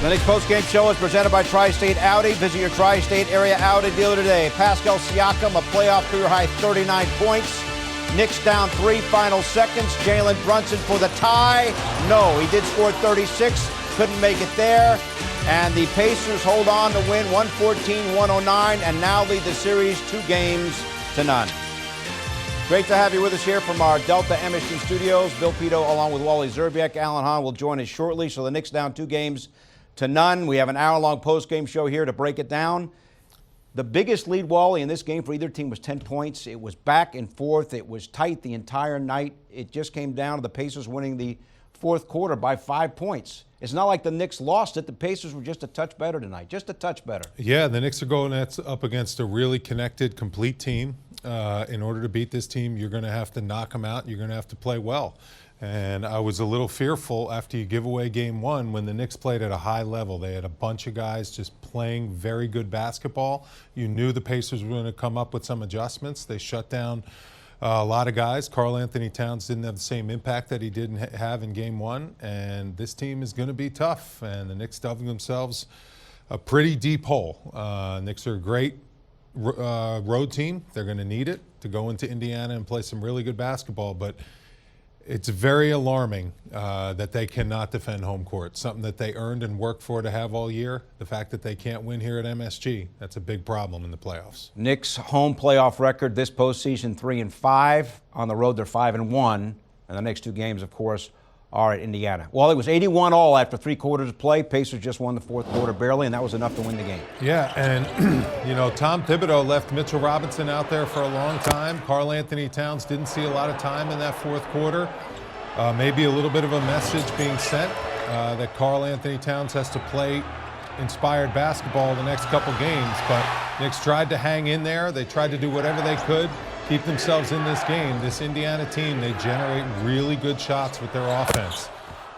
The Knicks postgame show is presented by Tri-State Audi. Visit your Tri-State area Audi dealer today. Pascal Siakam, a playoff career-high 39 points. Knicks down 3 final seconds. Jalen Brunson for the tie. No, he did score 36. Couldn't make it there. And the Pacers hold on to win 114-109 and now lead the series 2-0. Great to have you with us here from our Delta MSG studios. Bill Pidto along with Wally Szczerbiak. Hahn will join us shortly. So the Knicks down 2-0. We have an hour-long post-game show here to break it down. The biggest lead, Wally, in this game for either team was 10 points. It was back and forth. It was tight the entire night. It just came down to the Pacers winning the fourth quarter by 5 points. It's not like the Knicks lost it. The Pacers were just a touch better tonight, just a touch better. Yeah, the Knicks are going up against a really connected, complete team. In order to beat this team, you're going to have to knock them out. You're going to have to play well. And I was a little fearful after you give away game one when the Knicks played at a high level. They had a bunch of guys just playing very good basketball. You knew the Pacers were going to come up with some adjustments. They shut down a lot of guys. Karl Anthony Towns didn't have the same impact that he didn't have in game one. And this team is going to be tough. And the Knicks dug themselves a pretty deep hole. Knicks are a great road team. They're going to need it to go into Indiana and play some really good basketball. But it's very alarming that they cannot defend home court, something that they earned and worked for to have all year. The fact that they can't win here at MSG, that's a big problem in the playoffs. Knicks' home playoff record this postseason 3-5. On the road, they're 5-1. And the next 2 games, of course, are at Indiana. Well, it was 81 all after 3 quarters of play. Pacers just won the fourth quarter barely, and that was enough to win the game. Yeah, and, Tom Thibodeau left Mitchell Robinson out there for a long time. Karl Anthony Towns didn't see a lot of time in that fourth quarter. Maybe a little bit of a message being sent that Karl Anthony Towns has to play inspired basketball the next couple games, but Knicks tried to hang in there. They tried to do whatever they could, keep themselves in this game. This Indiana team, they generate really good shots with their offense.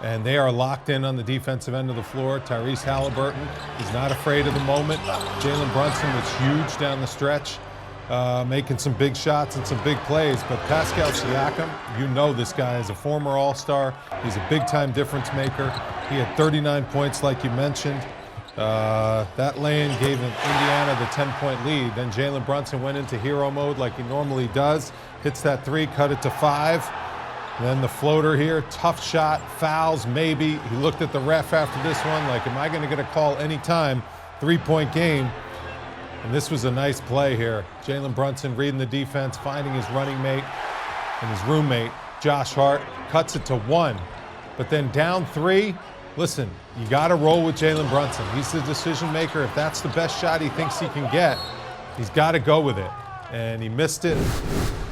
And they are locked in on the defensive end of the floor. Tyrese Halliburton is not afraid of the moment. Jalen Brunson was huge down the stretch, making some big shots and some big plays. But Pascal Siakam, this guy is a former All-Star. He's a big-time difference maker. He had 39 points, like you mentioned. That lay-in gave Indiana the 10-point lead. Then Jalen Brunson went into hero mode like he normally does. Hits that 3, cut it to 5. Then the floater here, tough shot, fouls maybe. He looked at the ref after this one like, am I going to get a call anytime? 3-point game. And this was a nice play here. Jalen Brunson reading the defense, finding his running mate and his roommate, Josh Hart, cuts it to 1. But then down 3, listen, you got to roll with Jalen Brunson. He's the decision maker. If that's the best shot he thinks he can get, he's got to go with it. And he missed it.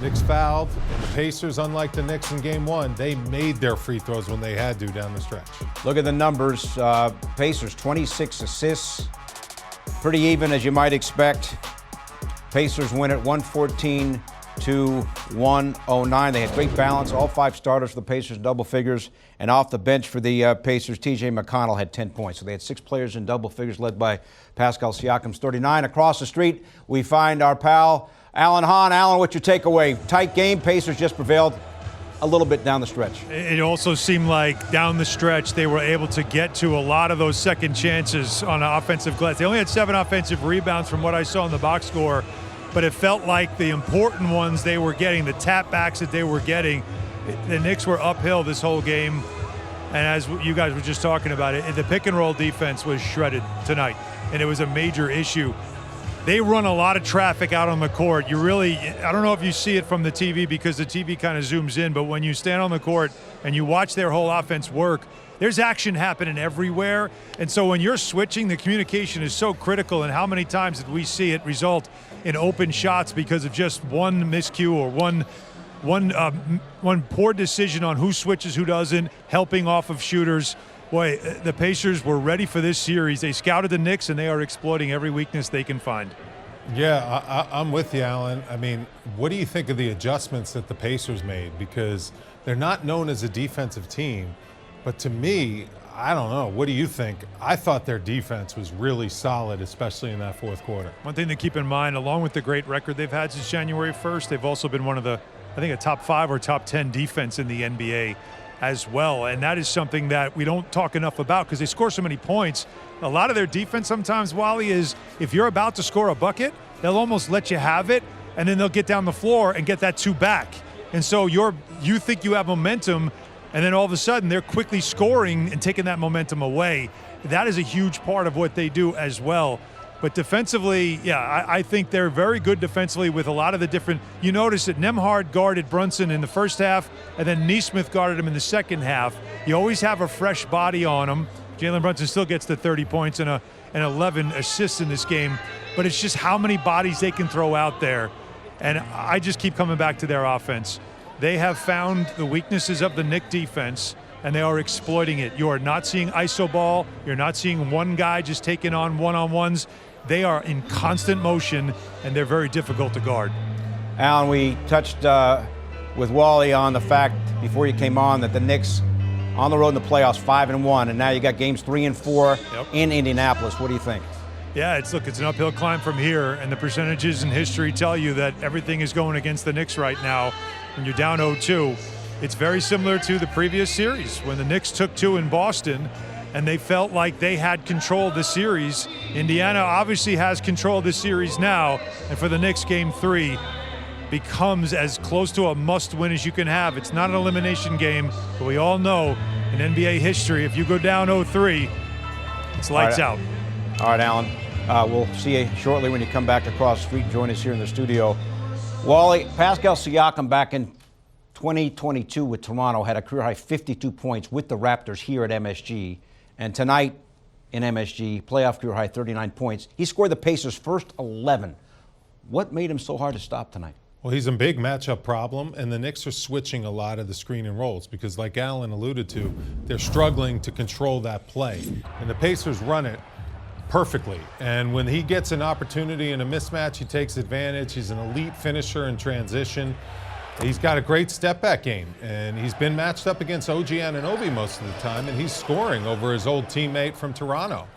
Knicks fouled. And the Pacers, unlike the Knicks in game one, they made their free throws when they had to down the stretch. Look at the numbers. Pacers, 26 assists. Pretty even, as you might expect. Pacers win at 114-109. They had great balance. All 5 starters for the Pacers, double figures. And off the bench for the Pacers, T.J. McConnell had 10 points. So they had 6 players in double figures, led by Pascal Siakam's 39. Across the street, we find our pal, Hahn. Alan, what's your takeaway? Tight game. Pacers just prevailed a little bit down the stretch. It also seemed like down the stretch they were able to get to a lot of those second chances on an offensive glass. They only had 7 offensive rebounds from what I saw in the box score, but it felt like the important ones they were getting, the tap backs that they were getting, the Knicks were uphill this whole game. And as you guys were just talking about it, the pick and roll defense was shredded tonight, and it was a major issue. They run a lot of traffic out on the court. I don't know if you see it from the TV because the TV kind of zooms in, but when you stand on the court and you watch their whole offense work, there's action happening everywhere. And so when you're switching, the communication is so critical. And how many times did we see it result in open shots because of just one miscue or one poor decision on who switches, who doesn't, helping off of shooters? Boy, the Pacers were ready for this series. They scouted the Knicks, and they are exploiting every weakness they can find. Yeah, I'm with you, Alan. I mean, what do you think of the adjustments that the Pacers made? Because they're not known as a defensive team. But to me, I don't know. What do you think? I thought their defense was really solid, especially in that fourth quarter. One thing to keep in mind, along with the great record they've had since January 1st, they've also been one of the, I think, a top 5 or top 10 defense in the NBA. as well. And that is something that we don't talk enough about because they score so many points. A lot of their defense sometimes, Wally, is if you're about to score a bucket, they'll almost let you have it, and then they'll get down the floor and get that 2 back. And so you think you have momentum, and then all of a sudden they're quickly scoring and taking that momentum away. That is a huge part of what they do as well. But defensively, yeah, I think they're very good defensively with a lot of the different – you notice that Nembhard guarded Brunson in the first half, and then Nesmith guarded him in the second half. You always have a fresh body on him. Jalen Brunson still gets the 30 points and 11 assists in this game, but it's just how many bodies they can throw out there. And I just keep coming back to their offense. They have found the weaknesses of the Knicks defense, and they are exploiting it. You are not seeing iso ball. You're not seeing one guy just taking on one-on-ones. They are in constant motion, and they're very difficult to guard. Alan, we touched with Wally on the fact before you came on that the Knicks on the road in the playoffs 5-1, and now you got games 3 and 4 in Indianapolis. What do you think? Yeah, it's an uphill climb from here, and the percentages in history tell you that everything is going against the Knicks right now. When you're down 0-2, it's very similar to the previous series when the Knicks took 2 in Boston, and they felt like they had control of the series. Indiana obviously has control of the series now, and for the Knicks, Game 3 becomes as close to a must-win as you can have. It's not an elimination game, but we all know in NBA history, if you go down 0-3, it's lights out. All right, Alan. We'll see you shortly when you come back across the street and join us here in the studio. Wally, Pascal Siakam back in 2022 with Toronto had a career-high 52 points with the Raptors here at MSG. And tonight in MSG, playoff career-high 39 points. He scored the Pacers' first 11. What made him so hard to stop tonight? Well, he's a big matchup problem, and the Knicks are switching a lot of the screen and rolls because, like Alan alluded to, they're struggling to control that play. And the Pacers run it perfectly. And when he gets an opportunity in a mismatch, he takes advantage. He's an elite finisher in transition. He's got a great step-back game, and he's been matched up against OG Anunoby most of the time, and he's scoring over his old teammate from Toronto.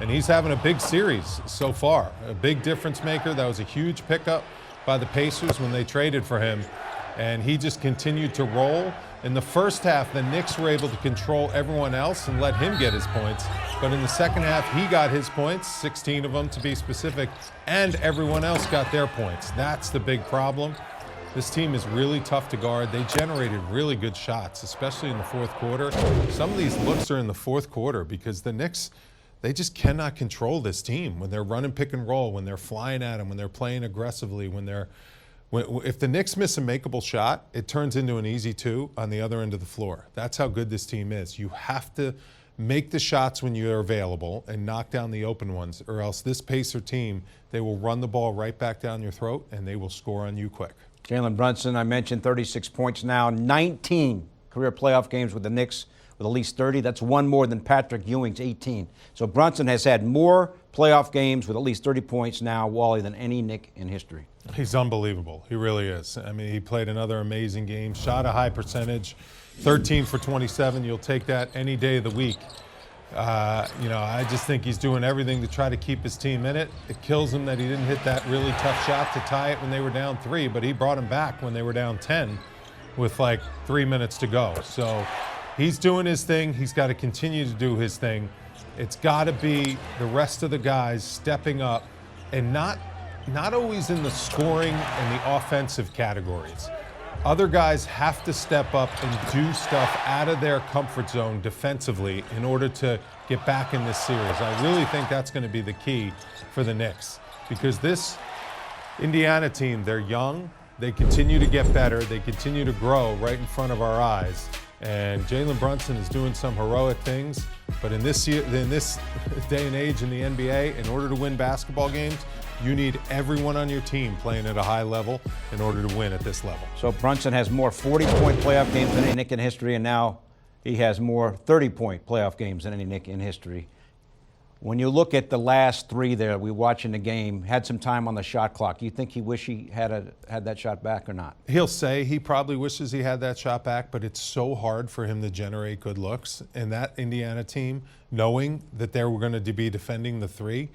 And he's having a big series so far, a big difference maker. That was a huge pickup by the Pacers when they traded for him, and he just continued to roll. In the first half, the Knicks were able to control everyone else and let him get his points. But in the second half, he got his points, 16 of them to be specific, and everyone else got their points. That's the big problem. This team is really tough to guard. They generated really good shots, especially in the fourth quarter. Some of these looks are in the fourth quarter because the Knicks, they just cannot control this team when they're running pick and roll, when they're flying at them, when they're playing aggressively, if the Knicks miss a makeable shot, it turns into an easy 2 on the other end of the floor. That's how good this team is. You have to make the shots when you're available and knock down the open ones, or else this Pacer team, they will run the ball right back down your throat and they will score on you quick. Jalen Brunson, I mentioned 36 points now, 19 career playoff games with the Knicks with at least 30. That's one more than Patrick Ewing's 18. So Brunson has had more playoff games with at least 30 points now, Wally, than any Knick in history. He's unbelievable. He really is. I mean, he played another amazing game, shot a high percentage, 13 for 27. You'll take that any day of the week. I just think he's doing everything to try to keep his team in it. It kills him that he didn't hit that really tough shot to tie it when they were down 3, but he brought him back when they were down 10 with like 3 minutes to go. So he's doing his thing. He's got to continue to do his thing. It's got to be the rest of the guys stepping up and not always in the scoring and the offensive categories. Other guys have to step up and do stuff out of their comfort zone defensively in order to get back in this series. I really think that's going to be the key for the Knicks because this Indiana team, they're young, they continue to get better, they continue to grow right in front of our eyes. And Jalen Brunson is doing some heroic things, but in this day and age in the NBA, in order to win basketball games, you need everyone on your team playing at a high level in order to win at this level. So Brunson has more 40-point playoff games than any Knick in history, and now he has more 30-point playoff games than any Knick in history. When you look at the last 3 there, we watching the game, had some time on the shot clock. Do you think he wish he had that shot back or not? He'll say he probably wishes he had that shot back, but it's so hard for him to generate good looks. And that Indiana team, knowing that they were going to be defending the 3,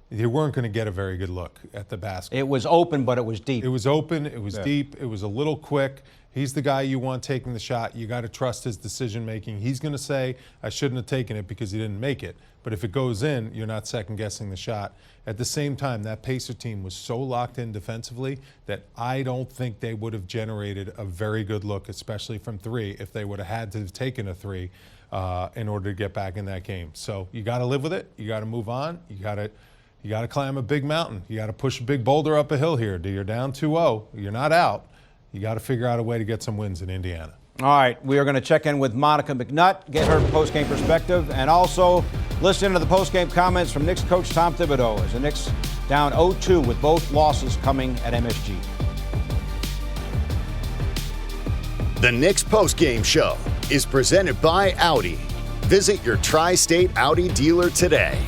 they weren't going to get a very good look at the basket. It was open, but it was deep. It was open, it was deep, it was a little quick. He's the guy you want taking the shot. You got to trust his decision making. He's going to say, I shouldn't have taken it because he didn't make it. But if it goes in, you're not second guessing the shot. At the same time, that Pacer team was so locked in defensively that I don't think they would have generated a very good look, especially from three, if they would have had to have taken a three in order to get back in that game. So you got to live with it. You got to move on. You got to climb a big mountain. You got to push a big boulder up a hill here. You're down 2-0. You're not out. You got to figure out a way to get some wins in Indiana. All right, we are going to check in with Monica McNutt, get her post-game perspective, and also listen to the post-game comments from Knicks coach Tom Thibodeau as the Knicks down 0-2 with both losses coming at MSG. The Knicks post-game show is presented by Audi. Visit your Tri-State Audi dealer today.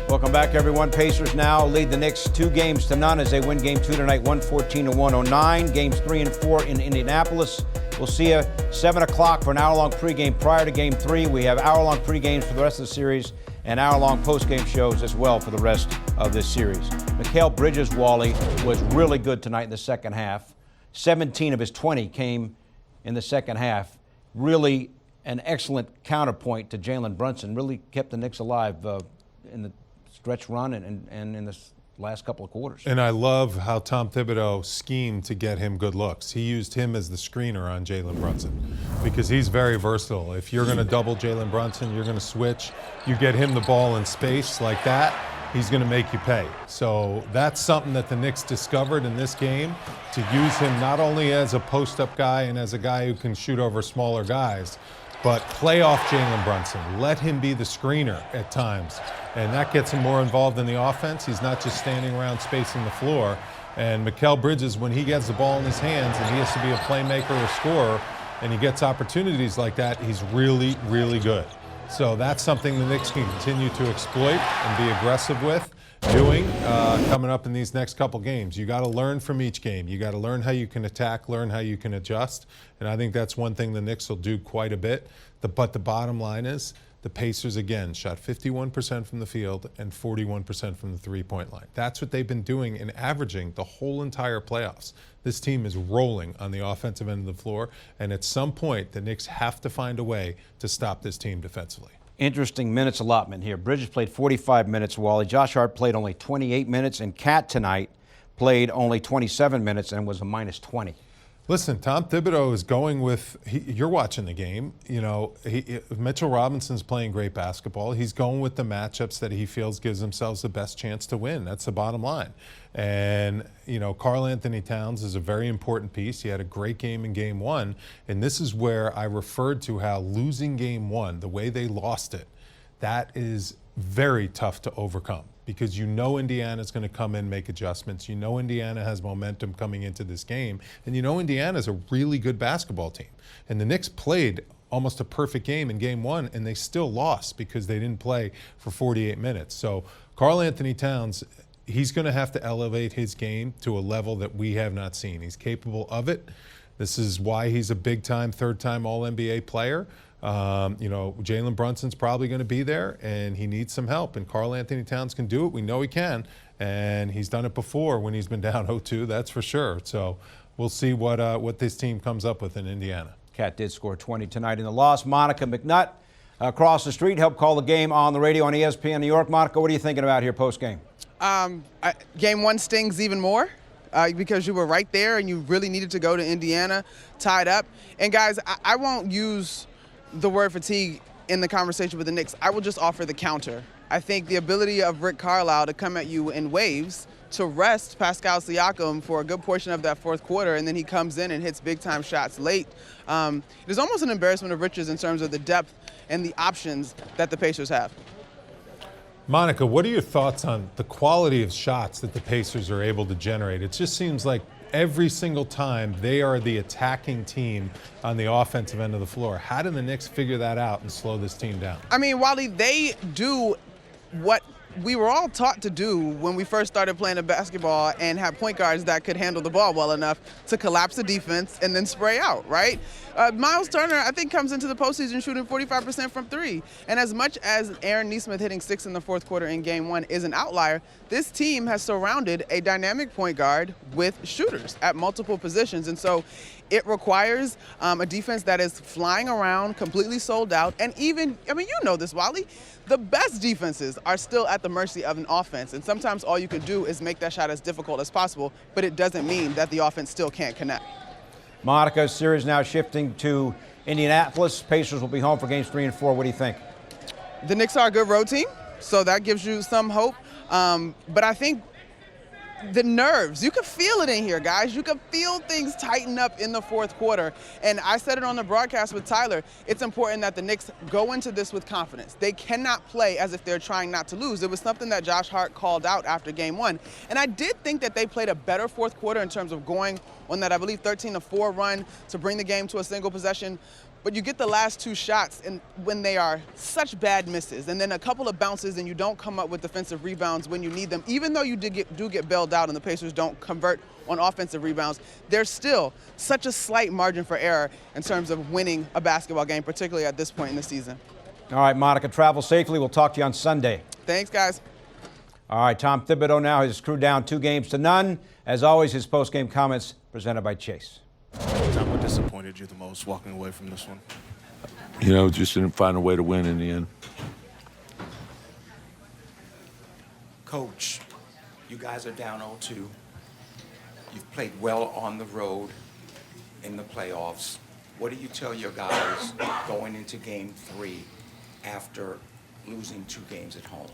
Welcome back, everyone. Pacers now lead the Knicks 2-0 as they win Game 2 tonight, 114-109. Games 3 and 4 in Indianapolis. We'll see you 7 o'clock for an hour-long pregame prior to Game 3. We have hour-long pregames for the rest of the series and hour-long postgame shows as well for the rest of this series. Mikal Bridges, Wally, was really good tonight in the second half. 17 of his 20 came in the second half. Really an excellent counterpoint to Jalen Brunson. Really kept the Knicks alive in the stretch run and in this last couple of quarters. And I love how Tom Thibodeau schemed to get him good looks. He used him as the screener on Jalen Brunson because he's very versatile. If you're going to double Jalen Brunson, you're going to switch. You get him the ball in space like that, he's going to make you pay. So that's something that the Knicks discovered in this game, to use him not only as a post-up guy and as a guy who can shoot over smaller guys, but play off Jalen Brunson. Let him be the screener at times. And that gets him more involved in the offense. He's not just standing around spacing the floor. And Mikal Bridges, when he gets the ball in his hands and he has to be a playmaker or scorer, and he gets opportunities like that, he's really, really good. So that's something the Knicks can continue to exploit and be aggressive with doing coming up in these next couple games. You got to learn from each game. You got to learn how you can attack, learn how you can adjust. And I think that's one thing the Knicks will do quite a bit. But the bottom line is the Pacers, again, shot 51% from the field and 41% from the three-point line. That's what they've been doing and averaging the whole entire playoffs. This team is rolling on the offensive end of the floor. And at some point, the Knicks have to find a way to stop this team defensively. Interesting minutes allotment here. Bridges played 45 minutes, Wally. Josh Hart played only 28 minutes, and Cat tonight played only 27 minutes and was a minus 20. Listen, Tom Thibodeau is going with, you're watching the game, you know, Mitchell Robinson's playing great basketball. He's going with the matchups that he feels gives themselves the best chance to win. That's the bottom line. And, you know, Karl Anthony Towns is a very important piece. He had a great game in Game 1. And this is where I referred to how losing Game 1, the way they lost it, that is very tough to overcome. Because you know Indiana's going to come in and make adjustments. You know Indiana has momentum coming into this game. And you know Indiana's a really good basketball team. And the Knicks played almost a perfect game in Game 1, and they still lost because they didn't play for 48 minutes. So Karl Anthony Towns, he's going to have to elevate his game to a level that we have not seen. He's capable of it. This is why he's a big-time, third-time All-NBA player. You know, Jalen Brunson's probably going to be there, and he needs some help. And Karl Anthony Towns can do it. We know he can. And he's done it before when he's been down 0-2, that's for sure. So we'll see what this team comes up with in Indiana. Cat did score 20 tonight in the loss. Monica McNutt across the street helped call the game on the radio on ESPN New York. Monica, what are you thinking about here post-game? Game 1 stings even more. Because you were right there and you really needed to go to Indiana tied up. And guys, I won't use the word fatigue in the conversation with the Knicks. I will just offer the counter. I think the ability of Rick Carlisle to come at you in waves, to rest Pascal Siakam for a good portion of that fourth quarter, and then he comes in and hits big-time shots late. There's almost an embarrassment of riches in terms of the depth and the options that the Pacers have. Monica, what are your thoughts on the quality of shots that the Pacers are able to generate? It just seems like every single time they are the attacking team on the offensive end of the floor. How do the Knicks figure that out and slow this team down? I mean, Wally, they do what we were all taught to do when we first started playing basketball and have point guards that could handle the ball well enough to collapse the defense and then spray out, right? Miles Turner, I think, comes into the postseason shooting 45% from three. And as much as Aaron Nesmith hitting 6 in the fourth quarter in Game 1 is an outlier, this team has surrounded a dynamic point guard with shooters at multiple positions. And so it requires a defense that is flying around, completely sold out, and even, I mean, you know this, Wally, the best defenses are still at the mercy of an offense. And sometimes all you can do is make that shot as difficult as possible, but it doesn't mean that the offense still can't connect. Monica's series now shifting to Indianapolis. Pacers will be home for games 3 and 4. What do you think? The Knicks are a good road team, so that gives you some hope. But I think the nerves, you can feel it in here, guys. You can feel things tighten up in the fourth quarter. And I said it on the broadcast with Tyler, it's important that the Knicks go into this with confidence. They cannot play as if they're trying not to lose. It was something that Josh Hart called out after Game 1. And I did think that they played a better fourth quarter in terms of going on that, I believe, 13-4 run to bring the game to a single possession. But you get the last 2 shots and when they are such bad misses, and then a couple of bounces and you don't come up with defensive rebounds when you need them, even though you do get bailed out and the Pacers don't convert on offensive rebounds, there's still such a slight margin for error in terms of winning a basketball game, particularly at this point in the season. All right, Monica, travel safely. We'll talk to you on Sunday. Thanks, guys. All right, Tom Thibodeau now has screwed down 2 games to none. As always, his post-game comments presented by Chase. Tom, what disappointed you the most walking away from this one? You know, just didn't find a way to win in the end. Coach, you guys are down 0-2. You've played well on the road in the playoffs. What do you tell your guys going into Game 3 after losing 2 games at home?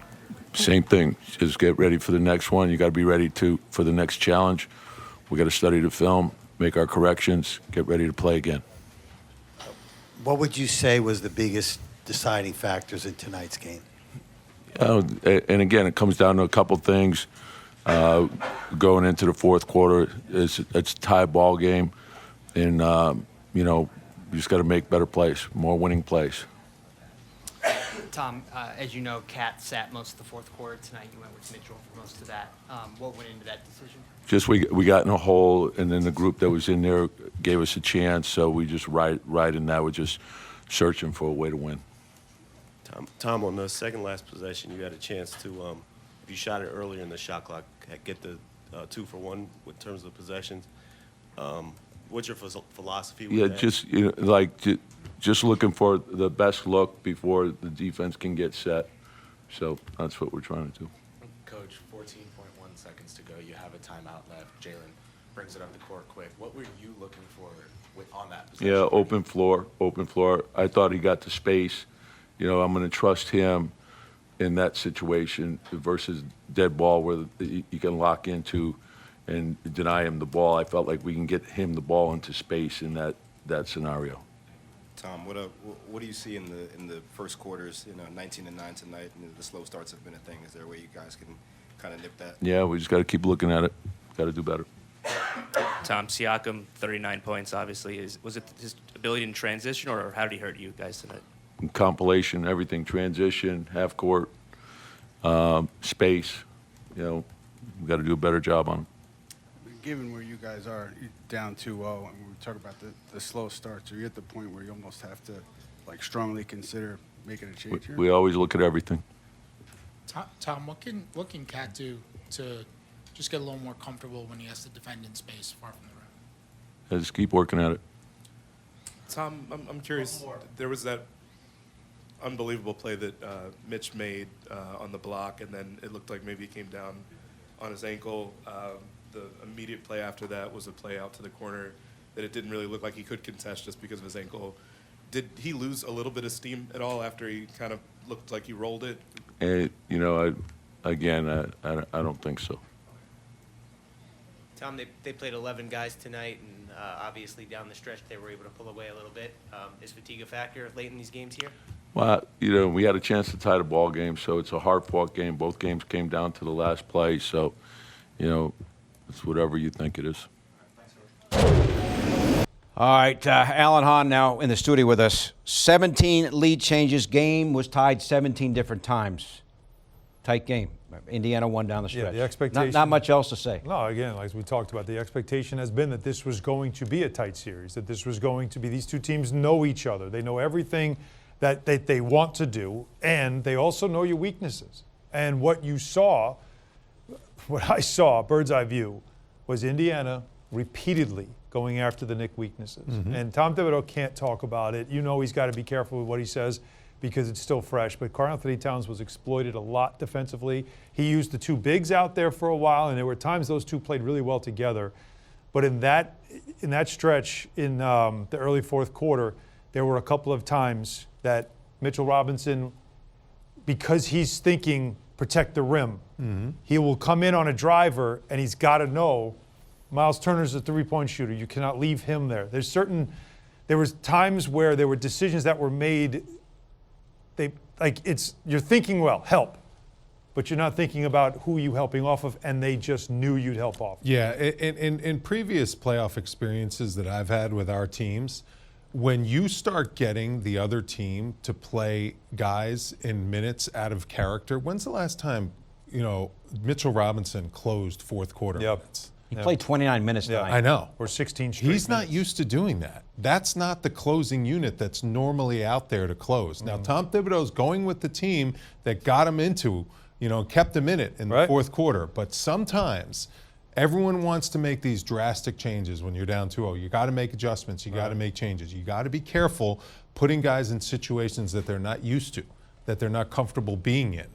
Same thing. Just get ready for the next one. You got to be ready for the next challenge. We got to study the film, make our corrections, get ready to play again. What would you say was the biggest deciding factors in tonight's game? And again, it comes down to a couple things. Going into the fourth quarter, it's a tie ball game, and you know, you just got to make better plays, more winning plays. Tom, as you know, Cat sat most of the fourth quarter tonight. You went with Mitchell for most of that. What went into that decision? Just we got in a hole, and then the group that was in there gave us a chance, so we just right in that. We're just searching for a way to win. Tom, on the second last possession, you had a chance to, if you shot it earlier in the shot clock, get the 2 for 1 in terms of possessions. What's your philosophy with that? Just just looking for the best look before the defense can get set. So that's what we're trying to do. Coach, 14.1 seconds to go. You have a timeout left. Jalen brings it up the court quick. What were you looking for on that possession? Yeah, open floor. I thought he got the space. You know, I'm going to trust him in that situation versus dead ball where you can lock into and deny him the ball. I felt like we can get him the ball into space in that scenario. Tom, what do you see in the first quarters? 19-9 tonight, and the slow starts have been a thing. Is there a way you guys can kind of nip that? Yeah, we just got to keep looking at it. Got to do better. Tom, Siakam, 39 points, obviously. Was it his ability in transition, or how did he hurt you guys tonight? Compilation, everything, transition, half court, space. We got to do a better job on it. Given where you guys are down 2-0, and we talk about the slow starts, are you at the point where you almost have to strongly consider making a change here? We always look at everything. Tom, what can Cat do to just get a little more comfortable when he has to defend in space far from the rim? Just keep working at it. Tom, I'm curious. There was that unbelievable play that Mitch made on the block, and then it looked like maybe he came down on his ankle. The immediate play after that was a play out to the corner that it didn't really look like he could contest just because of his ankle. Did he lose a little bit of steam at all after he kind of looked like he rolled it? And, I don't think so. Tom, they played 11 guys tonight, and obviously down the stretch they were able to pull away a little bit. Is fatigue a factor late in these games here? Well, we had a chance to tie the ball game, so it's a hard-fought game. Both games came down to the last play, so, it's whatever you think it is. All right, Alan Hahn now in the studio with us. 17 lead changes. Game was tied 17 different times. Tight game. Indiana won down the Yeah, stretch. the expectation. Not much else to say. No, again, as we talked about, the expectation has been that this was going to be a tight series, that this was going to be, these two teams know each other. They know everything that they want to do, and they also know your weaknesses. And what I saw, bird's eye view, was Indiana repeatedly going after the Knicks weaknesses. Mm-hmm. And Tom Thibodeau can't talk about it. You know he's got to be careful with what he says because it's still fresh. But Karl-Anthony Towns was exploited a lot defensively. He used the two bigs out there for a while, and there were times those two played really well together. But in that stretch in the early fourth quarter, there were a couple of times that Mitchell Robinson, because he's thinking protect the rim, he will come in on a driver, and he's got to know Miles Turner's a three-point shooter. You cannot leave him there. There was times where there were decisions that were made. You're thinking, well, help, but you're not thinking about who you helping off of, and they just knew you'd help off. Yeah, in previous playoff experiences that I've had with our teams, when you start getting the other team to play guys in minutes out of character, when's the last time, Mitchell Robinson closed fourth quarter minutes? He played 29 minutes tonight. I know. Or 16 straight He's not used to doing that. That's not the closing unit that's normally out there to close. Now, Tom Thibodeau's going with the team that got him into, kept him in it in the fourth quarter. But sometimes everyone wants to make these drastic changes when you're down 2-0. You got to make adjustments. You got to make changes. You got to be careful putting guys in situations that they're not used to, that they're not comfortable being in.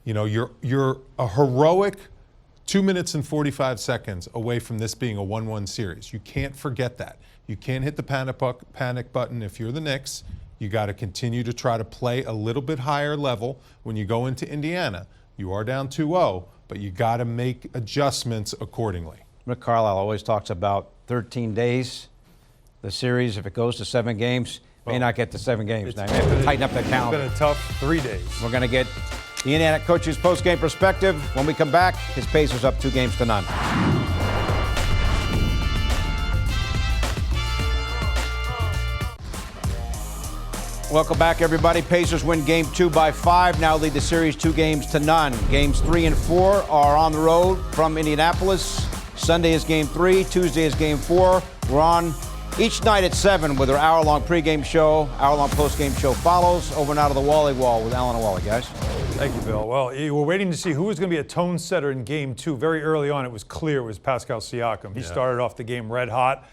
You're a heroic 2 minutes and 45 seconds away from this being a 1-1 series. You can't forget that. You can't hit the panic button if you're the Knicks. You got to continue to try to play a little bit higher level when you go into Indiana. You are down 2-0, but you got to make adjustments accordingly. Rick Carlisle always talks about 13 days. The series, if it goes to 7 games, may not get to 7 games. Now, you have to tighten up that calendar. It's been a tough 3 days. We're going to get the Indiana coach's post-game perspective. When we come back, his Pacers up 2-0. Welcome back, everybody. Pacers win Game 2 by 5. Now lead the series 2-0. Games 3 and 4 are on the road from Indianapolis. Sunday is Game 3. Tuesday is Game 4. We're on each night at 7 with our hour-long pregame show. Hour-long postgame show follows. Over now to the Wally Wall with Alan and Wally, guys. Thank you, Bill. Well, you were waiting to see who was going to be a tone setter in Game 2. Very early on, it was clear it was Pascal Siakam. He started off the game red hot,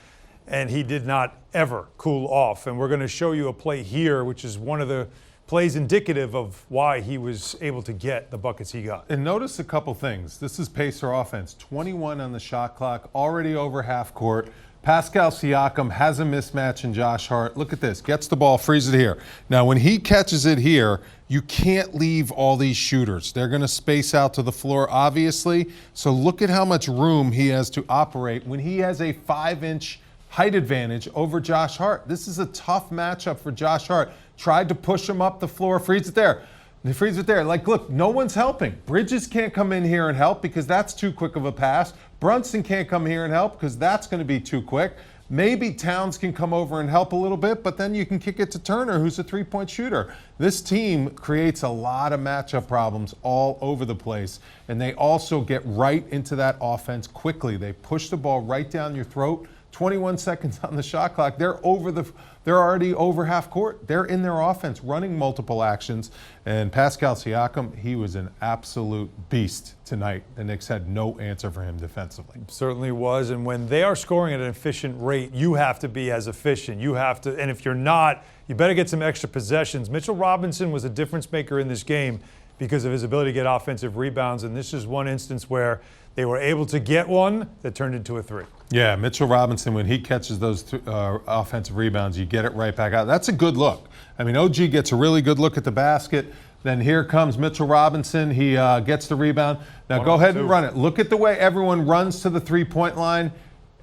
and he did not ever cool off. And we're going to show you a play here, which is one of the plays indicative of why he was able to get the buckets he got. And notice a couple things. This is Pacer offense. 21 on the shot clock, already over half court. Pascal Siakam has a mismatch in Josh Hart. Look at this. Gets the ball, frees it here. Now, when he catches it here, you can't leave all these shooters. They're going to space out to the floor, obviously. So look at how much room he has to operate when he has a 5-inch height advantage over Josh Hart. This is a tough matchup for Josh Hart. Tried to push him up the floor, frees it there. They freeze it there. Look, no one's helping. Bridges can't come in here and help because that's too quick of a pass. Brunson can't come here and help because that's going to be too quick. Maybe Towns can come over and help a little bit, but then you can kick it to Turner, who's a three-point shooter. This team creates a lot of matchup problems all over the place, and they also get right into that offense quickly. They push the ball right down your throat. 21 seconds on the shot clock. They're already over half court. They're in their offense, running multiple actions. And Pascal Siakam, he was an absolute beast tonight. The Knicks had no answer for him defensively. Certainly was. And when they are scoring at an efficient rate, you have to be as efficient. You have to, and if you're not, you better get some extra possessions. Mitchell Robinson was a difference maker in this game because of his ability to get offensive rebounds. And this is one instance where they were able to get one that turned into a 3. Yeah, Mitchell Robinson, when he catches those offensive rebounds, you get it right back out. That's a good look. I mean, OG gets a really good look at the basket. Then here comes Mitchell Robinson. He gets the rebound. Now go ahead and run it. Look at the way everyone runs to the three-point line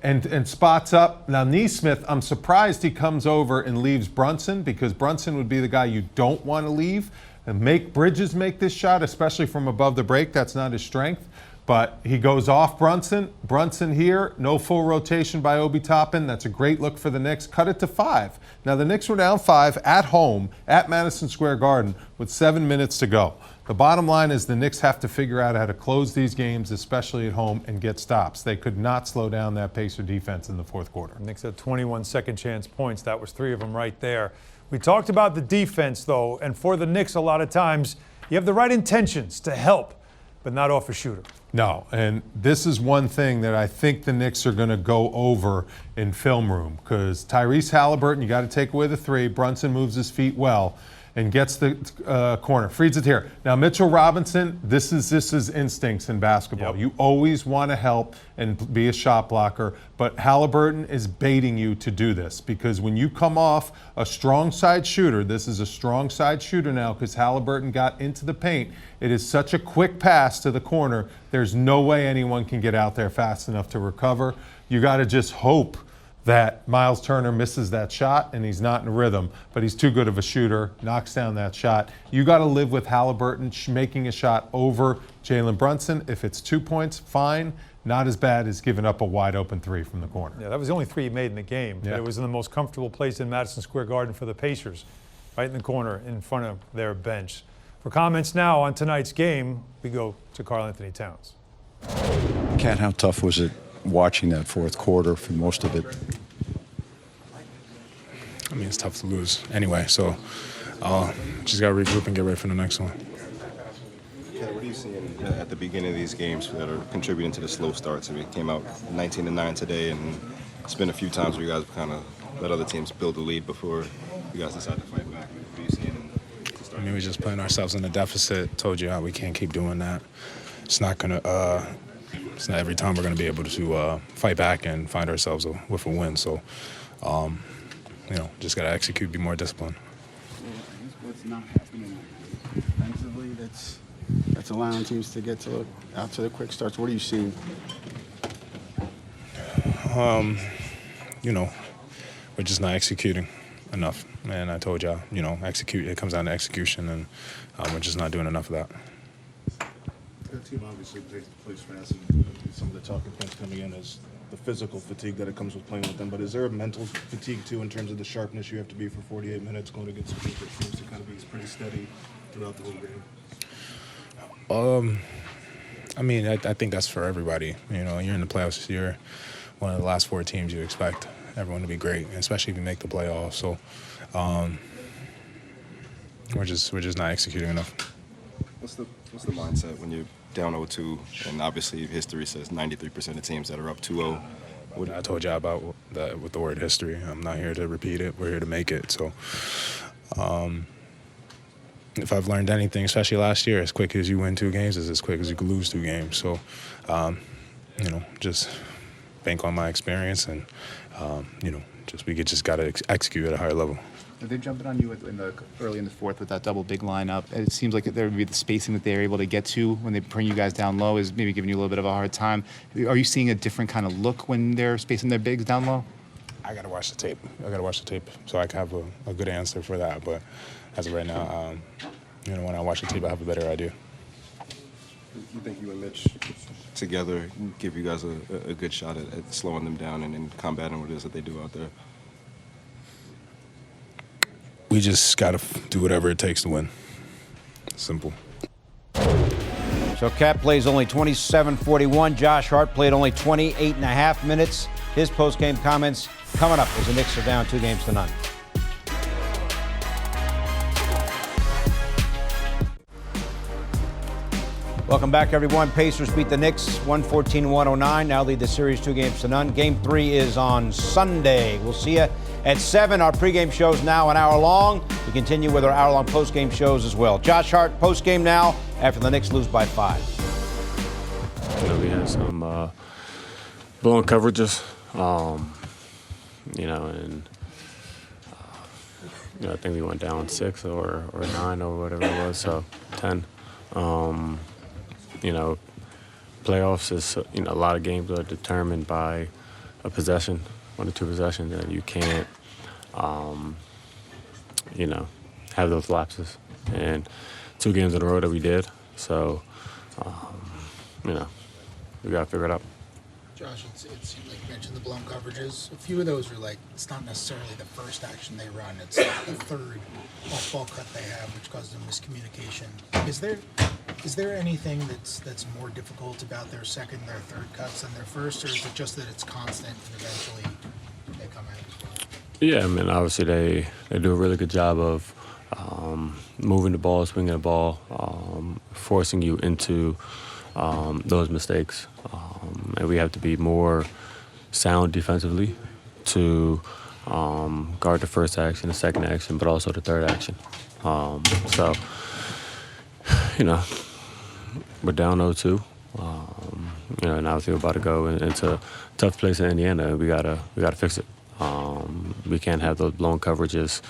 and spots up. Now Nesmith, I'm surprised he comes over and leaves Brunson because Brunson would be the guy you don't want to leave. And make Bridges make this shot, especially from above the break. That's not his strength. But he goes off Brunson. Brunson here, no full rotation by Obi Toppin. That's a great look for the Knicks. Cut it to 5. Now the Knicks were down 5 at home at Madison Square Garden with 7 minutes to go. The bottom line is the Knicks have to figure out how to close these games, especially at home, and get stops. They could not slow down that Pacer defense in the fourth quarter. Knicks had 21 second chance points. That was 3 of them right there. We talked about the defense, though, and for the Knicks, a lot of times, you have the right intentions to help, but not off a shooter. No, and this is one thing that I think the Knicks are going to go over in film room, because Tyrese Halliburton, you got to take away the 3. Brunson moves his feet well and gets the corner. Frees it here. Now, Mitchell Robinson, this is instincts in basketball. Yep. You always want to help and be a shot blocker, but Halliburton is baiting you to do this, because when you come off a strong side shooter, this is a strong side shooter now because Halliburton got into the paint. It is such a quick pass to the corner. There's no way anyone can get out there fast enough to recover. You got to just hope that Miles Turner misses that shot and he's not in rhythm, but he's too good of a shooter, knocks down that shot. You got to live with Halliburton making a shot over Jalen Brunson. If it's 2 points, fine. Not as bad as giving up a wide open 3 from the corner. Yeah, that was the only 3 he made in the game. Yeah. But it was in the most comfortable place in Madison Square Garden for the Pacers, right in the corner in front of their bench. For comments now on tonight's game, we go to Karl Anthony Towns. Kat, how tough was it watching that fourth quarter for most of it? I mean, it's tough to lose anyway, so just got to regroup and get ready for the next one. What are you seeing at the beginning of these games that are contributing to the slow starts? I mean, it came out 19-9 today, and it's been a few times where you guys kind of let other teams build the lead before you guys decide to fight back. What are you seeing? I mean, we're just putting ourselves in a deficit. Told you how we can't keep doing that. It's not every time we're going to be able to fight back and find ourselves with a win. So, just got to execute, be more disciplined. What's not happening defensively that's allowing teams to get out to the quick starts? What are you seeing? We're just not executing enough. And I told y'all, execute. It comes down to execution, and we're just not doing enough of that. The team obviously plays fast, and some of the talking points coming in is the physical fatigue that it comes with playing with them. But is there a mental fatigue too in terms of the sharpness you have to be for 48 minutes going against a team that seems to kind of be pretty steady throughout the whole game? I mean, I think that's for everybody. You're in the playoffs. You're one of the last 4 teams. You expect everyone to be great, especially if you make the playoffs. So we're just not executing enough. What's the mindset when you're down 0-2, and obviously history says 93% of teams that are up 2-0? I told you about that with the word history. I'm not here to repeat it. We're here to make it. So if I've learned anything, especially last year, as quick as you win 2 games is as quick as you can lose 2 games. So, just bank on my experience and, we just got to execute at a higher level. Are they jumping on you early in the fourth with that double big lineup? It seems like there would be the spacing that they're able to get to when they bring you guys down low is maybe giving you a little bit of a hard time. Are you seeing a different kind of look when they're spacing their bigs down low? I got to watch the tape. So I can have a good answer for that. But as of right now, when I watch the tape, I have a better idea. You think you and Mitch together give you guys a good shot at slowing them down and combating what it is that they do out there? We just got to do whatever it takes to win. Simple. So Cat plays only 27:41. Josh Hart played only 28.5 minutes. His post-game comments coming up as the Knicks are down 2-0. Welcome back, everyone. Pacers beat the Knicks 114-109. Now lead the series 2-0. Game 3 is on Sunday. We'll see you at 7. Our pregame show's now an hour long. We continue with our hour-long postgame shows as well. Josh Hart, postgame now after the Knicks lose by 5. We had some blown coverages, I think we went down 6 or 9 or whatever it was, so 10. Playoffs is, a lot of games are determined by a possession, 1 or 2 possessions, and you can't, have those lapses. And 2 games in a row that we did, so, we got to figure it out. Josh, it seemed like you mentioned the blown coverages. A few of those are like, it's not necessarily the first action they run, it's like the third off-ball cut they have, which causes them miscommunication. Is there anything that's more difficult about their second, their third cuts than their first, or is it just that it's constant and eventually they come out as well? Yeah, I mean, obviously they do a really good job of moving the ball, swinging the ball, forcing you into those mistakes. And we have to be more sound defensively to guard the first action, the second action, but also the third action. So, you know, we're down 0-2. You know, and obviously we're about to go into a tough place in Indiana. We gotta fix it. We can't have those blown coverages,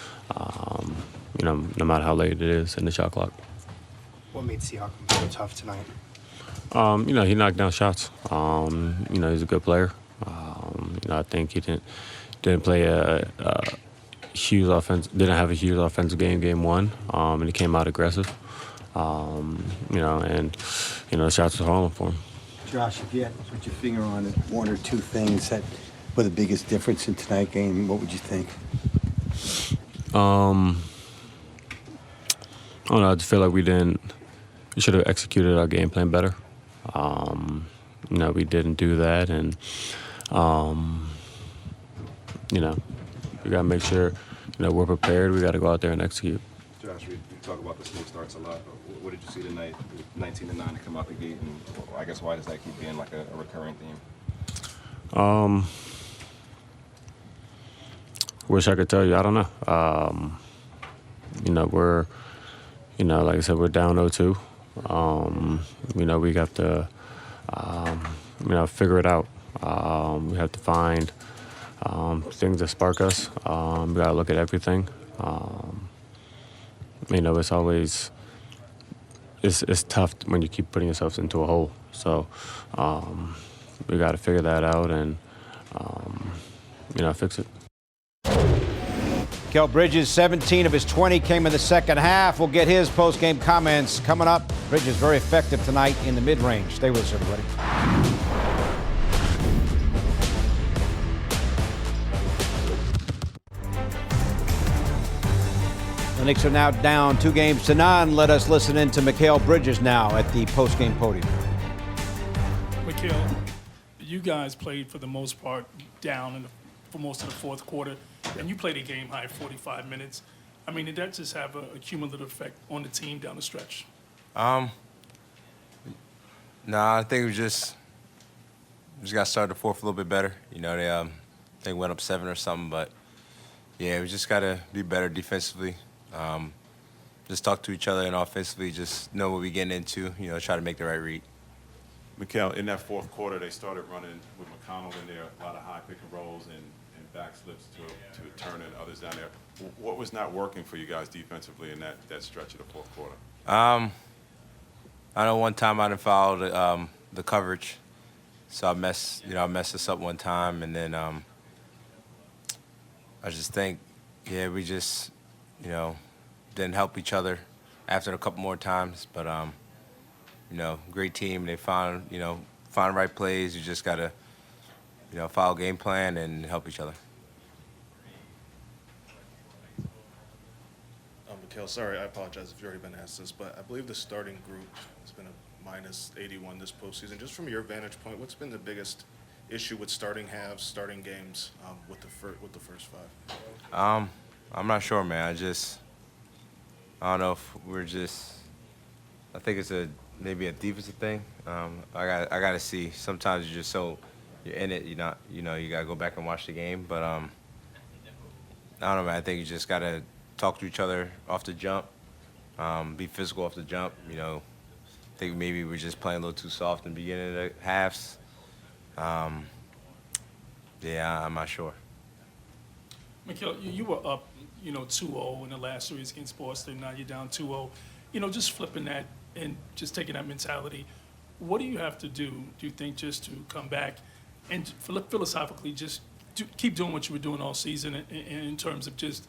you know, no matter how late it is in the shot clock. What made Siakam so tough tonight? You know, he knocked down shots. You know, he's a good player. You know, I think he didn't play a huge offense. Didn't have a huge offensive game one, and he came out aggressive. You know, and you know, the shots were falling for him. Josh, if you had to put your finger on it, one or two things that were the biggest difference in tonight's game, what would you think? I don't know. I just feel like we should have executed our game plan better. You know, we didn't do that, and you know, we gotta make sure, you know, we're prepared. We gotta go out there and execute. Josh, we talk about the slow starts a lot, but what did you see tonight? 19-9 to come out the gate, and I guess why does that keep being like a recurring theme? Wish I could tell you. I don't know. You know, we're, you know, like I said, we're down 0-2. You know, we got to, you know, figure it out. We have to find things that spark us. We got to look at everything. You know, it's always, it's tough when you keep putting yourself into a hole. So we got to figure that out and, you know, fix it. Mikal Bridges, 17 of his 20 came in the second half. We'll get his post-game comments coming up. Bridges very effective tonight in the mid-range. Stay with us, everybody. The Knicks are now down 2-0. Let us listen in to Mikal Bridges now at the post-game podium. Mikal, you guys played for the most part down for most of the fourth quarter, and you played a game high 45 minutes. I mean, did that just have a cumulative effect on the team down the stretch? Nah, I think we just got started the fourth a little bit better. You know, they I think went up 7 or something, but yeah, we just got to be better defensively. Just talk to each other and offensively, just know what we're getting into, you know, try to make the right read. Mikal, in that fourth quarter, they started running with McConnell in there, a lot of high pick and rolls and back slips to Turner and others down there. What was not working for you guys defensively in that stretch of the fourth quarter? I know one time I done fouled the coverage, so I messed us up one time, and then I just think, yeah, we just, you know, didn't help each other after a couple more times, but you know, great team. They found the right plays. You just gotta, you know, follow game plan and help each other. Mikal, sorry, I apologize if you've already been asked this, but I believe the starting group has been a minus 81 this postseason. Just from your vantage point, what's been the biggest issue with starting halves, starting games with the first five? I'm not sure, man. I don't know if we're just. I think it's maybe a defensive thing. I got to see. Sometimes you're in it. You gotta go back and watch the game. But I don't know, man. I think you just gotta talk to each other off the jump. Be physical off the jump. You know, I think maybe we're just playing a little too soft in the beginning of the halves. Yeah, I'm not sure. Mikal, you were up, 2-0 in the last series against Boston. Now you're down 2-0. Just flipping that and just taking that mentality. What do you have to do you think, just to come back and philosophically just keep doing what you were doing all season in terms of just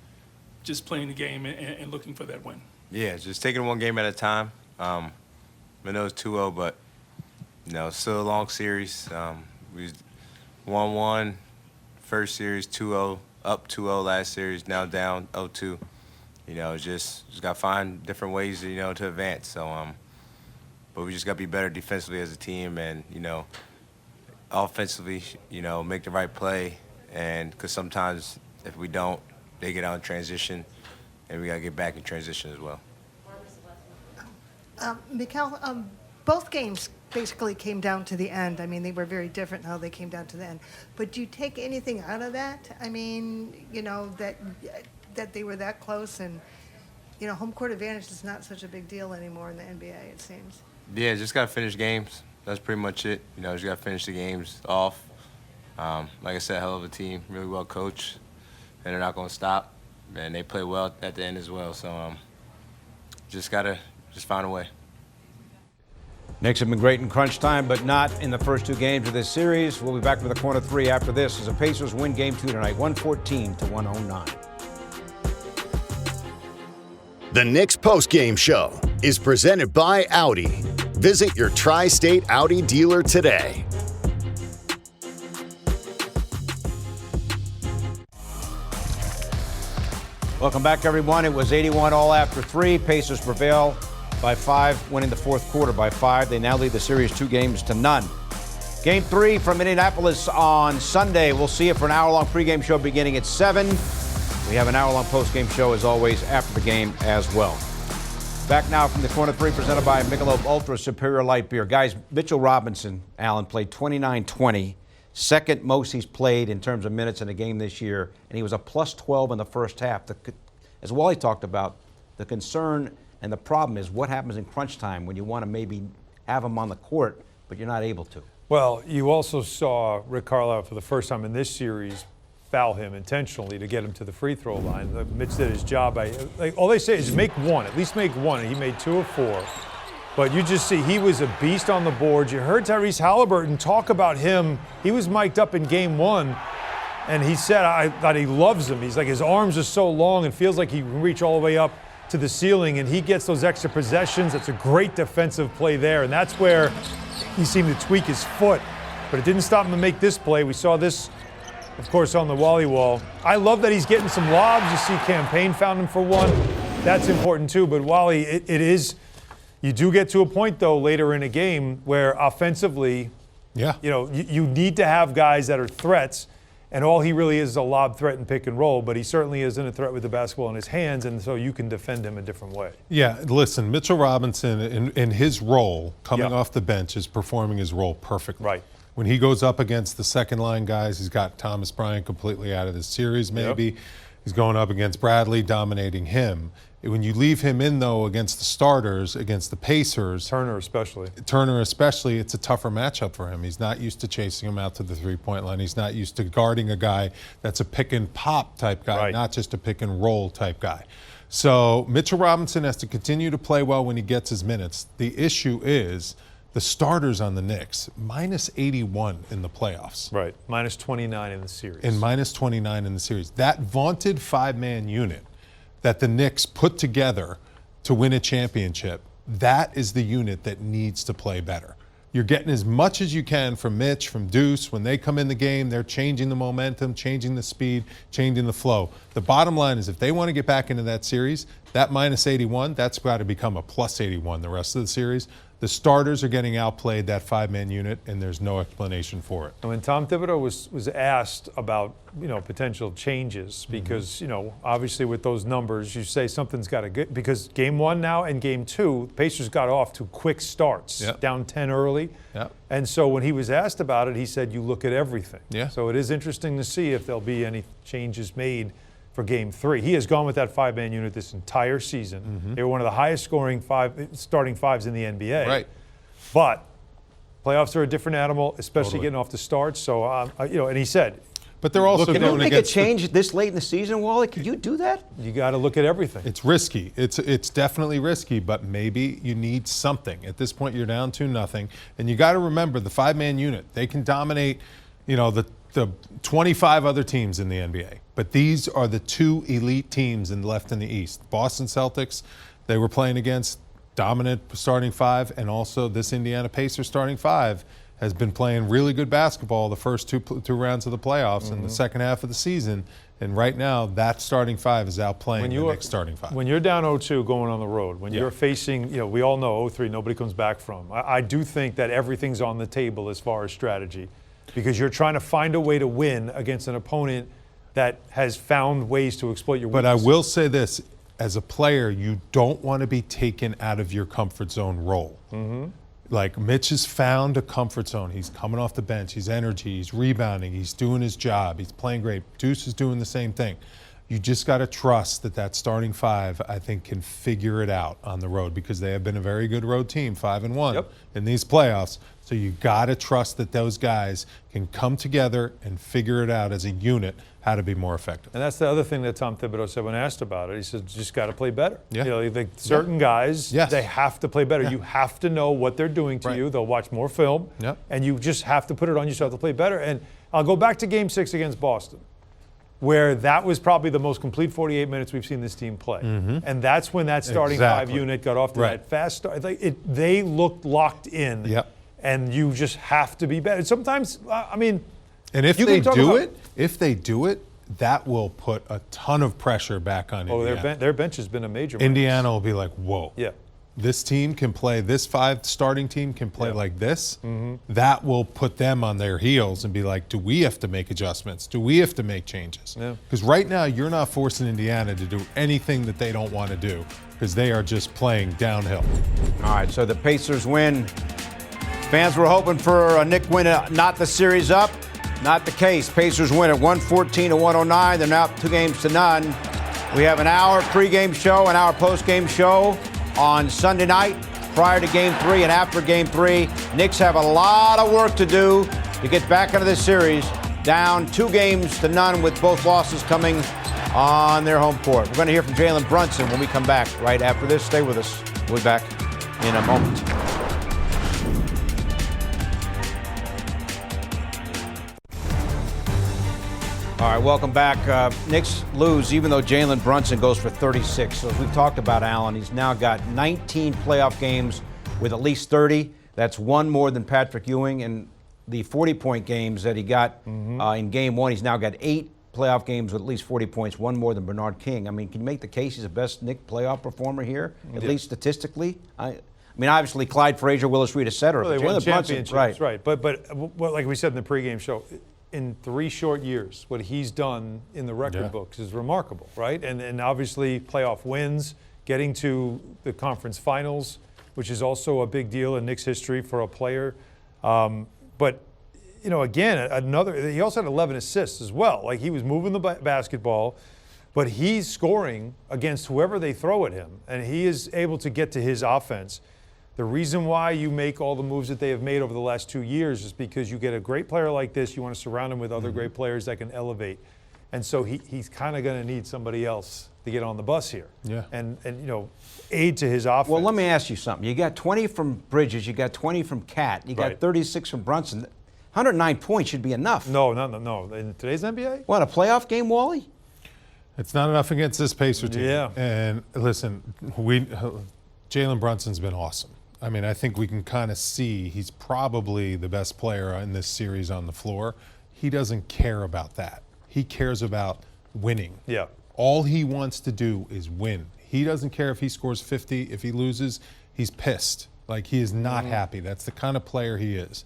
playing the game and looking for that win? Yeah, just taking one game at a time. I know it's 2-0, but, still a long series. We 1-1 first series, 2-0, up 2-0 last series, now down 0-2. You know, just got to find different ways, you know, to advance. So, but we just got to be better defensively as a team and, you know, offensively, you know, make the right play. And because sometimes if we don't, they get out in transition, and we got to get back in transition as well. Mikel, both games basically came down to the end. I mean, they were very different how they came down to the end. But do you take anything out of that? I mean, you know, that they were that close, and, you know, home court advantage is not such a big deal anymore in the NBA, it seems. Yeah, just got to finish games. That's pretty much it. You know, just got to finish the games off. Like I said, hell of a team, really well coached, and they're not going to stop. And they play well at the end as well. So just got to find a way. Knicks have been great in crunch time, but not in the first two games of this series. We'll be back with a corner three after this as the Pacers win game two tonight, 114-109. The Knicks postgame show is presented by Audi. Visit your Tri-State Audi dealer today. Welcome back, everyone. It was 81 all after three. Pacers prevail by 5, winning the fourth quarter by 5. They now lead the series 2-0. Game 3 from Indianapolis on Sunday. We'll see it for an hour-long pregame show beginning at 7. We have an hour-long postgame show, as always, after the game as well. Back now from the corner three, presented by Michelob Ultra Superior Light Beer. Guys, Mitchell Robinson, Allen, played 29-20. Second most he's played in terms of minutes in a game this year, and he was a plus 12 in the first half. As Wally talked about, the concern and the problem is what happens in crunch time when you want to maybe have him on the court, but you're not able to. Well, you also saw Rick Carlisle for the first time in this series foul him intentionally to get him to the free throw line. Mitch did his job. All they say is make one, at least make one, and he made 2 of 4. But you just see he was a beast on the boards. You heard Tyrese Halliburton talk about him. He was mic'd up in game 1, and he said that he loves him. He's like, his arms are so long and feels like he can reach all the way up to the ceiling, and he gets those extra possessions. It's a great defensive play there, and that's where he seemed to tweak his foot. But it didn't stop him to make this play. We saw this, of course, on the Wally wall. I love that he's getting some lobs. You see Campaign found him for one. That's important too. But Wally, it is, you do get to a point, though, later in a game where offensively, you know, you need to have guys that are threats. And all he really is a lob threat and pick and roll, but he certainly isn't a threat with the basketball in his hands, and so you can defend him a different way. Yeah, listen, Mitchell Robinson in his role, coming off the bench, is performing his role perfectly. Right. When he goes up against the second-line guys, he's got Thomas Bryant completely out of the series maybe. He's going up against Bradley, dominating him. When you leave him in, though, against the starters, against the Pacers. Turner especially, it's a tougher matchup for him. He's not used to chasing him out to the three-point line. He's not used to guarding a guy that's a pick-and-pop type guy, not just a pick-and-roll type guy. So Mitchell Robinson has to continue to play well when he gets his minutes. The issue is the starters on the Knicks, minus 81 in the playoffs. Right, minus 29 in the series. And minus 29 in the series. That vaunted 5-man unit that the Knicks put together to win a championship, that is the unit that needs to play better. You're getting as much as you can from Mitch, from Deuce. When they come in the game, they're changing the momentum, changing the speed, changing the flow. The bottom line is if they want to get back into that series, that minus 81, that's got to become a plus 81 the rest of the series. The starters are getting outplayed, that 5-man unit, and there's no explanation for it. And when Tom Thibodeau was asked about, you know, potential changes, because, you know, obviously with those numbers, you say something's got to get, because game 1 now and game 2, the Pacers got off to quick starts, down 10 early. And so when he was asked about it, he said, you look at everything. So it is interesting to see if there'll be any changes made for game 3. He has gone with that 5-man unit this entire season. They were one of the highest scoring starting fives in the NBA. Right. But playoffs are a different animal, especially getting off the starts. So, you know, and he said, but they're also Can you make a change this late in the season, Wally? Could you do that? You got to look at everything. It's risky. It's definitely risky, but maybe you need something. At this point, you're down 2-0, and you got to remember the 5-man unit. They can dominate, you know, the 25 other teams in the NBA. But these are the 2 elite teams left in the East. Boston Celtics, they were playing against dominant starting 5, and also this Indiana Pacers starting 5 has been playing really good basketball the first two rounds of the playoffs and the second half of the season. And right now, that starting five is outplaying the Knicks starting five. When you're down 0-2 going on the road, when you're facing, we all know 0-3, nobody comes back from. I do think that everything's on the table as far as strategy, because you're trying to find a way to win against an opponent that has found ways to exploit your weakness. But I will say this, as a player, you don't want to be taken out of your comfort zone role. Like, Mitch has found a comfort zone. He's coming off the bench. He's energy. He's rebounding. He's doing his job. He's playing great. Deuce is doing the same thing. You just got to trust that starting five, I think, can figure it out on the road, because they have been a very good road team, 5-1 in these playoffs. So you got to trust that those guys can come together and figure it out as a unit how to be more effective. And that's the other thing that Tom Thibodeau said when asked about it. He said, just got to play better. Yeah. Certain guys, they have to play better. You have to know what they're doing to you. They'll watch more film, and you just have to put it on yourself to play better. And I'll go back to Game 6 against Boston, where that was probably the most complete 48 minutes we've seen this team play. And that's when that starting five unit got off to that fast start. They looked locked in, and you just have to be better. Sometimes, and if they do it, that will put a ton of pressure back on Indiana. Their bench has been a major. Indiana will be like, whoa. Yeah. This team can play, this starting team can play like this. That will put them on their heels and be like, do we have to make adjustments? Do we have to make changes? Because right now, you're not forcing Indiana to do anything that they don't want to do, because they are just playing downhill. All right, so the Pacers win. Fans were hoping for a Knick win, not the series up. Not the case. Pacers win at 114-109. They're now up 2-0. We have an hour pregame show, an hour postgame show on Sunday night prior to Game 3 and after Game 3. Knicks have a lot of work to do to get back into this series, down 2-0 with both losses coming on their home court. We're going to hear from Jalen Brunson when we come back right after this. Stay with us. We'll be back in a moment. All right, welcome back. Knicks lose, even though Jalen Brunson goes for 36. So as we've talked about, Allen, he's now got 19 playoff games with at least 30. That's one more than Patrick Ewing. And the 40-point games that he got in Game 1, he's now got 8 playoff games with at least 40 points, one more than Bernard King. I mean, can you make the case he's the best Knick playoff performer here, at least statistically? I mean, obviously, Clyde Frazier, Willis Reed, et cetera. Well, they won championships, right. But like we said in the pregame show, in 3 short years, what he's done in the record books is remarkable, right? And obviously playoff wins, getting to the conference finals, which is also a big deal in Knicks history for a player. But, again, he also had 11 assists as well. Like, he was moving the basketball, but he's scoring against whoever they throw at him, and he is able to get to his offense. The reason why you make all the moves that they have made over the last 2 years is because you get a great player like this, you want to surround him with other great players that can elevate. And so he's kind of going to need somebody else to get on the bus here. And aid to his offense. Well, let me ask you something. You got 20 from Bridges, you got 20 from Cat, you got 36 from Brunson. 109 points should be enough. No. In today's NBA? What, a playoff game, Wally? It's not enough against this Pacer team. Yeah. And listen, Jalen Brunson's been awesome. I mean, I think we can kind of see he's probably the best player in this series on the floor. He doesn't care about that. He cares about winning. Yeah. All he wants to do is win. He doesn't care if he scores 50. If he loses, he's pissed. Like, he is not happy. That's the kind of player he is.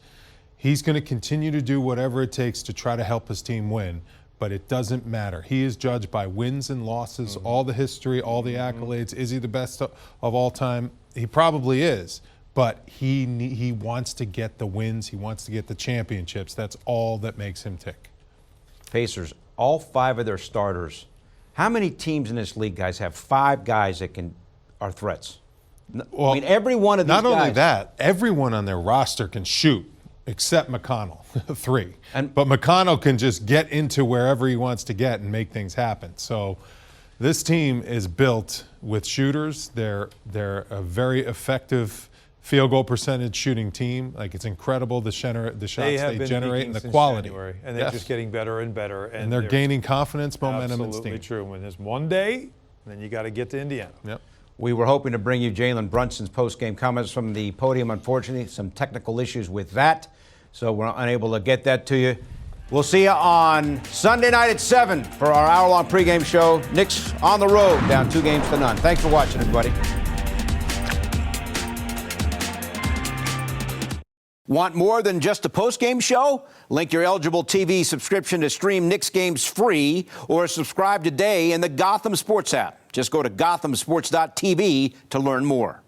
He's going to continue to do whatever it takes to try to help his team win, but it doesn't matter. He is judged by wins and losses, all the history, all the accolades. Is he the best of all time? He probably is, but he wants to get the wins. He wants to get the championships. That's all that makes him tick. Pacers, all 5 of their starters. How many teams in this league, guys, have 5 guys that are threats? Well, I mean, every one of these guys. Not only that, everyone on their roster can shoot except McConnell, 3. But McConnell can just get into wherever he wants to get and make things happen. So this team is built with shooters. They're a very effective field goal percentage shooting team. Like, it's incredible the shots they generate and the quality. January, and they're just getting better and better. And they're gaining confidence, momentum, and steam. Absolutely true. When there's one day, then you got to get to Indiana. Yep. We were hoping to bring you Jalen Brunson's post-game comments from the podium. Unfortunately, some technical issues with that. so we're unable to get that to you. We'll see you on Sunday night at 7 for our hour-long pregame show. Knicks on the road, down 2-0. Thanks for watching, everybody. Want more than just a post-game show? Link your eligible TV subscription to stream Knicks games free or subscribe today in the Gotham Sports app. Just go to gothamsports.tv to learn more.